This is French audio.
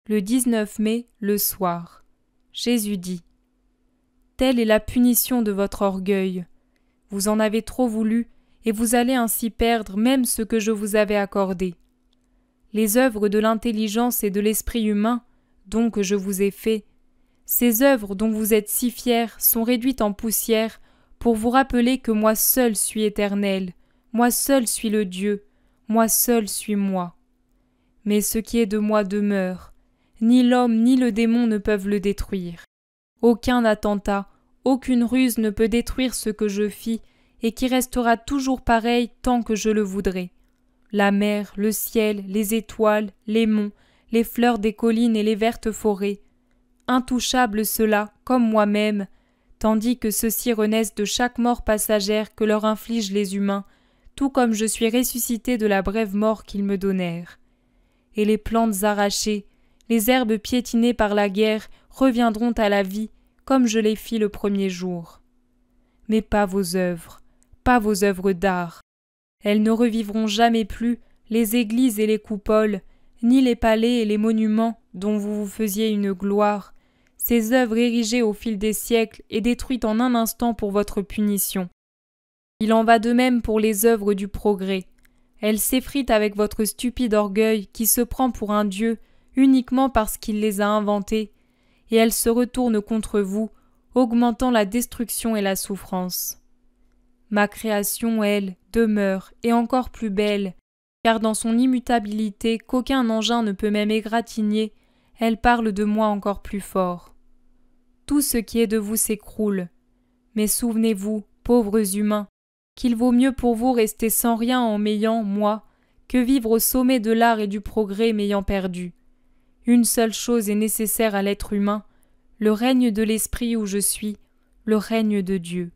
Le 19 mai, le soir. Jésus dit : Telle est la punition de votre orgueil. Vous en avez trop voulu, et vous allez ainsi perdre même ce que je vous avais accordé. Les œuvres de l'intelligence et de l'esprit humain, dons que je vous ai faits, ces œuvres dont vous êtes si fiers sont réduites en poussière pour vous rappeler que moi seul suis éternel, moi seul suis le Dieu, moi seul suis moi. Mais ce qui est de moi demeure. Ni l'homme ni le démon ne peuvent le détruire. Aucun attentat, aucune ruse ne peut détruire ce que je fis et qui restera toujours pareil tant que je le voudrai. La mer, le ciel, les étoiles, les monts, les fleurs des collines et les vertes forêts. Intouchables ceux-là, comme moi-même, tandis que ceux-ci renaissent de chaque mort passagère que leur infligent les humains, tout comme je suis ressuscité de la brève mort qu'ils me donnèrent. Et les plantes arrachées, les herbes piétinées par la guerre reviendront à la vie, comme je les fis le premier jour. Mais pas vos œuvres d'art. Elles ne revivront jamais plus, les églises et les coupoles, ni les palais et les monuments dont vous vous faisiez une gloire, ces œuvres érigées au fil des siècles et détruites en un instant pour votre punition. Il en va de même pour les œuvres du progrès. Elles s'effritent avec votre stupide orgueil qui se prend pour un Dieu uniquement parce qu'il les a inventées, et elles se retournent contre vous, augmentant la destruction et la souffrance. Ma création, elle, demeure, et encore plus belle, car dans son immutabilité qu'aucun engin ne peut même égratigner, elle parle de moi encore plus fort. Tout ce qui est de vous s'écroule. Mais souvenez-vous, pauvres humains, qu'il vaut mieux pour vous rester sans rien en m'ayant, moi, que vivre au sommet de l'art et du progrès m'ayant perdu. Une seule chose est nécessaire à l'être humain, le règne de l'esprit où je suis, le règne de Dieu.